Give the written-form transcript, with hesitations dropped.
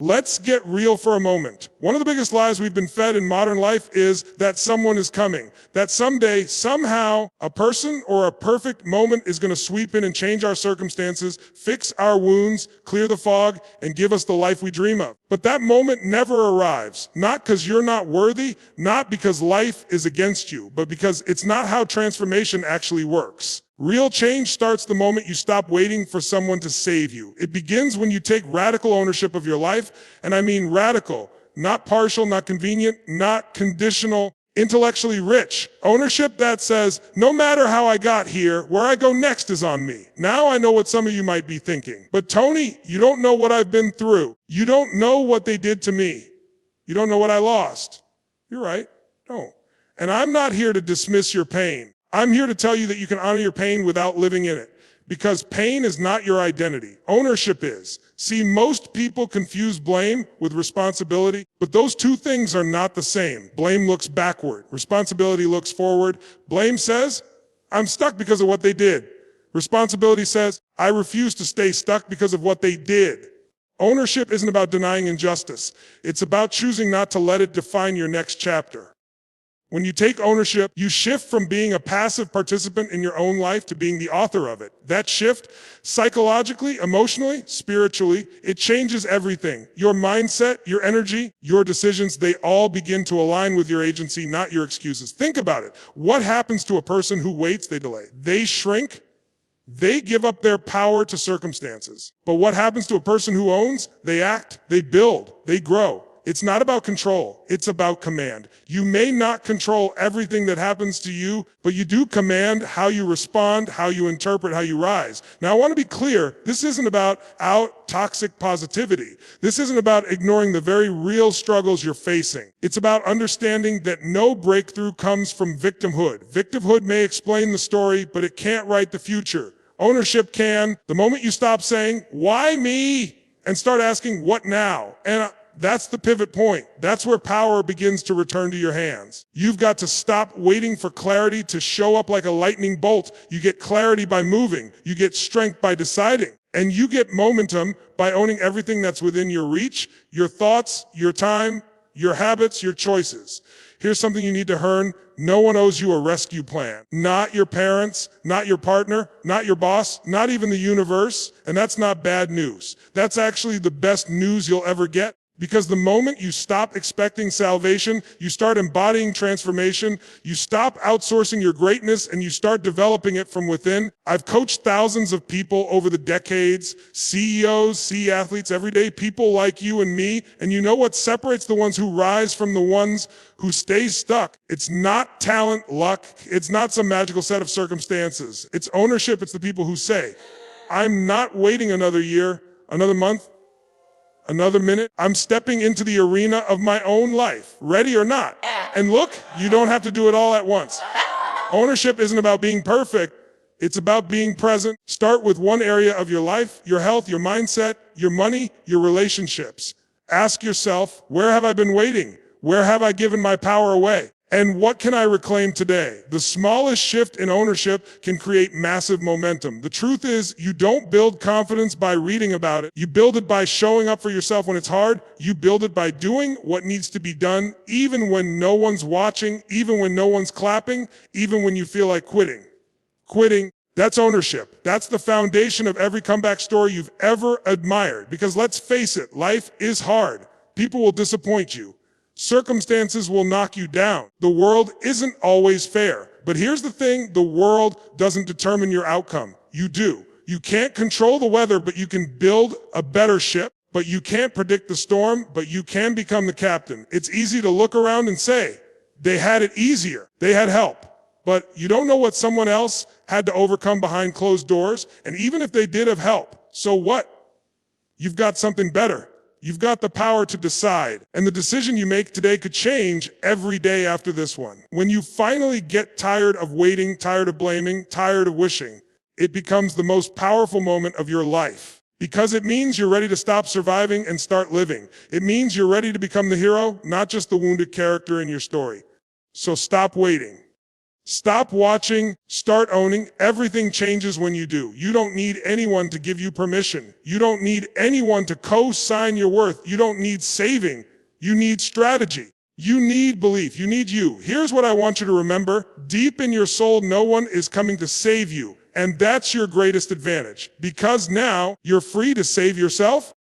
Let's get real for a moment. One of the biggest lies we've been fed in modern life is that someone is coming, that someday, somehow, a person or a perfect moment is going to sweep in and change our circumstances, fix our wounds, clear the fog, and give us the life we dream of. But that moment never arrives, not because you're not worthy, not because life is against you, but because it's not how transformation actually works. Real change starts the moment you stop waiting for someone to save you. It begins when you take radical ownership of your life, and I mean radical, not partial, not convenient, not conditional, intellectually rich. Ownership that says, no matter how I got here, where I go next is on me. Now I know what some of you might be thinking. But Tony, you don't know what I've been through. You don't know what they did to me. You don't know what I lost. You're right, don't. And I'm not here to dismiss your pain. I'm here to tell you that you can honor your pain without living in it. Because pain is not your identity. Ownership is. See, most people confuse blame with responsibility, but those two things are not the same. Blame looks backward. Responsibility looks forward. Blame says, I'm stuck because of what they did. Responsibility says, I refuse to stay stuck because of what they did. Ownership isn't about denying injustice. It's about choosing not to let it define your next chapter. When you take ownership, you shift from being a passive participant in your own life to being the author of it. That shift, psychologically, emotionally, spiritually, it changes everything. Your mindset, your energy, your decisions, they all begin to align with your agency, not your excuses. Think about it. What happens to a person who waits, they delay? They shrink. They give up their power to circumstances. But what happens to a person who owns? They act, they build, they grow. It's not about control. It's about command. You may not control everything that happens to you, but you do command how you respond, how you interpret, how you rise. Now, I want to be clear. This isn't about toxic positivity. This isn't about ignoring the very real struggles you're facing. It's about understanding that no breakthrough comes from victimhood. Victimhood may explain the story, but it can't write the future. Ownership can. The moment you stop saying, why me? And start asking, what now? And that's the pivot point. That's where power begins to return to your hands. You've got to stop waiting for clarity to show up like a lightning bolt. You get clarity by moving. You get strength by deciding. And you get momentum by owning everything that's within your reach, your thoughts, your time, your habits, your choices. Here's something you need to learn. No one owes you a rescue plan. Not your parents, not your partner, not your boss, not even the universe. And that's not bad news. That's actually the best news you'll ever get. Because the moment you stop expecting salvation, you start embodying transformation, you stop outsourcing your greatness, and you start developing it from within. I've coached thousands of people over the decades, CEOs, C-athletes, everyday people like you and me, and you know what separates the ones who rise from the ones who stay stuck? It's not talent, luck, it's not some magical set of circumstances. It's ownership, it's the people who say, I'm not waiting another year, another month, another minute. I'm stepping into the arena of my own life, ready or not. And look, you don't have to do it all at once. Ownership isn't about being perfect. It's about being present. Start with one area of your life, your health, your mindset, your money, your relationships. Ask yourself, where have I been waiting? Where have I given my power away? And what can I reclaim today? The smallest shift in ownership can create massive momentum. The truth is, you don't build confidence by reading about it. You build it by showing up for yourself when it's hard. You build it by doing what needs to be done, even when no one's watching, even when no one's clapping, even when you feel like quitting. Quitting, that's ownership. That's the foundation of every comeback story you've ever admired. Because let's face it, life is hard. People will disappoint you. Circumstances will knock you down. The world isn't always fair. But here's the thing, the world doesn't determine your outcome. You do. You can't control the weather, but you can build a better ship. But you can't predict the storm, but you can become the captain. It's easy to look around and say, they had it easier. They had help. But you don't know what someone else had to overcome behind closed doors. And even if they did have help, so what? You've got something better. You've got the power to decide, and the decision you make today could change every day after this one. When you finally get tired of waiting, tired of blaming, tired of wishing, it becomes the most powerful moment of your life. Because it means you're ready to stop surviving and start living. It means you're ready to become the hero, not just the wounded character in your story. So stop waiting. Stop watching, start owning. Everything changes when you do. You don't need anyone to give you permission. You don't need anyone to co-sign your worth. You don't need saving. You need strategy. You need belief. You need you. Here's what I want you to remember. Deep in your soul, no one is coming to save you. And that's your greatest advantage. Because now you're free to save yourself,